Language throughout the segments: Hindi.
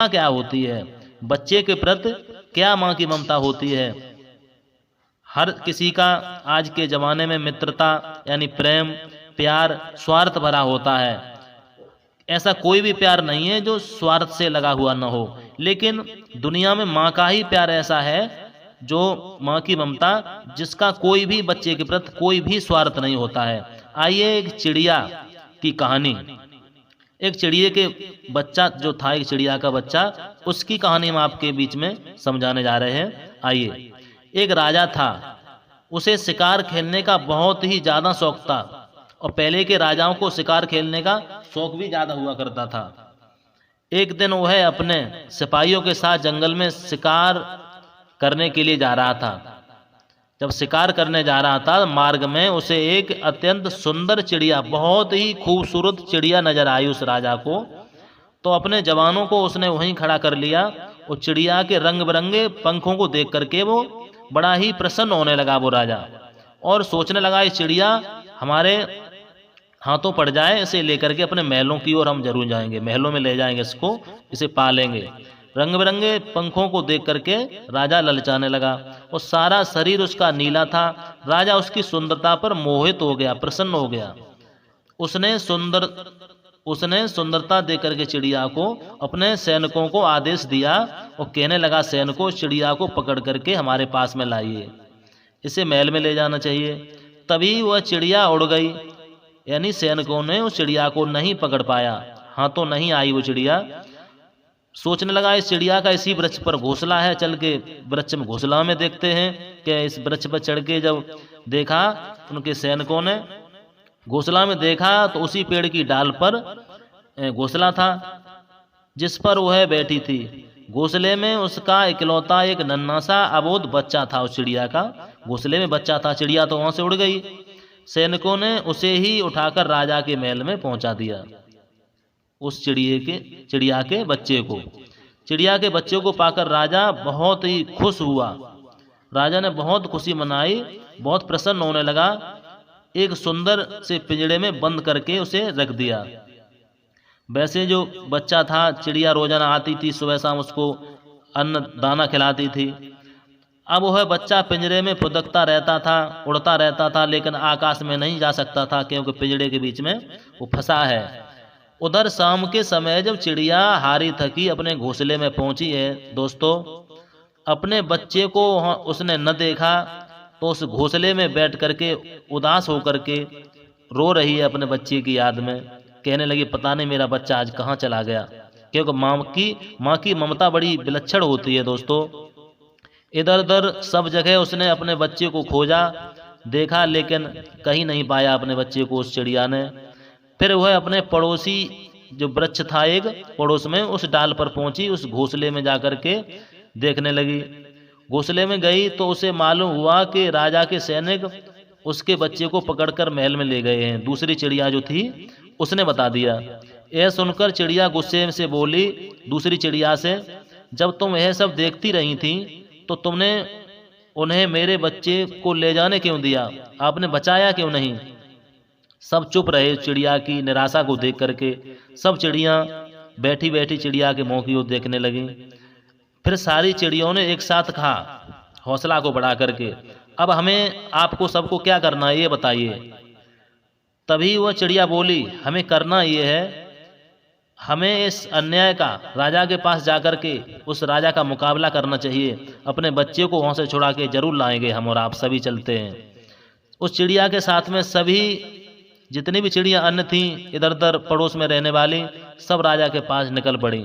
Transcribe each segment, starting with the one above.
क्या होती है, बच्चे के प्रति क्या माँ की ममता होती है। हर किसी का आज के ज़माने में मित्रता यानी प्रेम प्यार स्वार्थ भरा होता है। ऐसा कोई भी प्यार नहीं है जो स्वार्थ से लगा हुआ न हो, लेकिन दुनिया में माँ का ही प्यार ऐसा है जो माँ की ममता जिसका कोई भी बच्चे के प्रति कोई भी स्वार्थ नहीं होता है। आइए एक चिड़िया की कहानी, एक चिड़िया के बच्चा जो था, एक चिड़िया का बच्चा, उसकी कहानी हम आपके बीच में समझाने जा रहे हैं। आइए। एक राजा था, उसे शिकार खेलने का बहुत ही ज्यादा शौक था और पहले के राजाओं को शिकार खेलने का शौक भी ज्यादा हुआ करता था। एक दिन वह अपने सिपाहियों के साथ जंगल में शिकार करने के लिए जा रहा था। जब शिकार करने जा रहा था, मार्ग में उसे एक अत्यंत सुंदर चिड़िया, बहुत ही खूबसूरत चिड़िया नजर आई उस राजा को। तो अपने जवानों को उसने वहीं खड़ा कर लिया। उस चिड़िया के रंग बिरंगे पंखों को देख करके वो बड़ा ही प्रसन्न होने लगा वो राजा, और सोचने लगा इस चिड़िया हमारे हाथों पड़ जाए, इसे लेकर के अपने महलों की ओर हम जरूर जाएंगे, महलों में ले जाएंगे इसको, इसे पालेंगे। रंग बिरंगे पंखों को देख करके राजा ललचाने लगा और सारा शरीर उसका नीला था। राजा उसकी सुंदरता पर मोहित हो गया, प्रसन्न हो गया। उसने सुंदरता देख करके चिड़िया को अपने सैनिकों को आदेश दिया और कहने लगा, सैनिकों चिड़िया को पकड़ करके हमारे पास में लाइए, इसे महल में ले जाना चाहिए। तभी वह चिड़िया उड़ गई, यानी सैनिकों ने उस चिड़िया को नहीं पकड़ पाया, हाथों नहीं आई वो चिड़िया। सोचने लगा इस चिड़िया का इसी वृक्ष पर घोंसला है, चल के वृक्ष में घोंसला में देखते हैं। कि इस वृक्ष पर चढ़ के जब देखा, उनके सैनिकों ने घोंसला में देखा तो उसी पेड़ की डाल पर घोंसला था जिस पर वह बैठी थी। घोंसले में उसका इकलौता एक नन्हा सा अबोध बच्चा था। उस चिड़िया का घोंसले में बच्चा था, चिड़िया तो वहां से उड़ गई। सैनिकों ने उसे ही उठाकर राजा के महल में पहुंचा दिया, उस चिड़िया के बच्चे को। चिड़िया के बच्चे को पाकर राजा बहुत ही खुश हुआ। राजा ने बहुत खुशी मनाई, बहुत प्रसन्न होने लगा। एक सुंदर से पिंजड़े में बंद करके उसे रख दिया। वैसे जो बच्चा था, चिड़िया रोजाना आती थी, सुबह शाम उसको अन्न दाना खिलाती थी। अब वह बच्चा पिंजरे में फुदकता रहता था, उड़ता रहता था, लेकिन आकाश में नहीं जा सकता था क्योंकि पिंजरे के बीच में वो फंसा है। उधर शाम के समय जब चिड़िया हारी थकी अपने घोंसले में पहुंची है दोस्तों, अपने बच्चे को उसने न देखा तो उस घोंसले में बैठ करके उदास होकर के रो रही है अपने बच्चे की याद में। कहने लगी पता नहीं मेरा बच्चा आज कहाँ चला गया, क्योंकि माँ की ममता बड़ी विलक्षण होती है दोस्तों। इधर उधर सब जगह उसने अपने बच्चे को खोजा, देखा, लेकिन कहीं नहीं पाया अपने बच्चे को उस चिड़िया ने। फिर वह अपने पड़ोसी जो वृक्ष था एक पड़ोस में, उस डाल पर पहुंची, उस घोंसले में जाकर के देखने लगी। घोंसले में गई तो उसे मालूम हुआ कि राजा के सैनिक उसके बच्चे को पकड़कर महल में ले गए हैं। दूसरी चिड़िया जो थी उसने बता दिया। यह सुनकर चिड़िया गुस्से से बोली दूसरी चिड़िया से, जब तुम यह सब देखती रही थी तो तुमने उन्हें मेरे बच्चे को ले जाने क्यों दिया, आपने बचाया क्यों नहीं। सब चुप रहे चिड़िया की निराशा को देख करके। सब चिड़िया बैठी बैठी चिड़िया के मुंह की ओर देखने लगी। फिर सारी चिड़ियों ने एक साथ कहा हौसला को बढ़ा करके, अब हमें आपको सबको क्या करना है ये बताइए। तभी वह चिड़िया बोली, हमें करना ये है, हमें इस अन्याय का राजा के पास जाकर के उस राजा का मुकाबला करना चाहिए। अपने बच्चे को वहां से छुड़ा के जरूर लाएंगे हम और आप सभी चलते हैं। उस चिड़िया के साथ में सभी जितनी भी चिड़िया अन्य थी इधर उधर पड़ोस में रहने वाली, सब राजा के पास निकल पड़ी।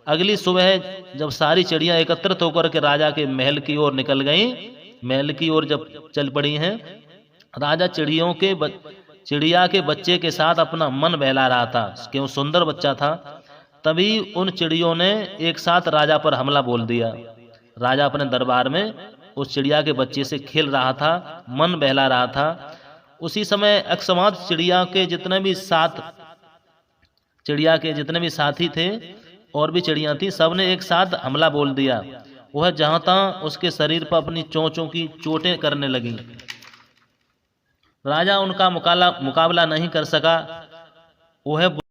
अगली सुबह जब सारी चिड़िया एकत्रित होकर के राजा के महल की ओर निकल गई, महल की ओर जब चल पड़ी हैं, राजा चिड़िया के बच्चे के साथ अपना मन बहला रहा था, क्यों सुंदर बच्चा था। तभी उन चिड़ियों ने एक साथ राजा पर हमला बोल दिया। राजा अपने दरबार में उस चिड़िया के बच्चे से खेल रहा था, मन बहला रहा था। उसी समय अकस्मात चिड़िया के जितने भी साथी थे और भी चिड़िया थी, सबने एक साथ हमला बोल दिया। वह जहां तहां उसके शरीर पर अपनी चोंचों की चोटें करने लगी। राजा उनका मुकाबला नहीं कर सका। वह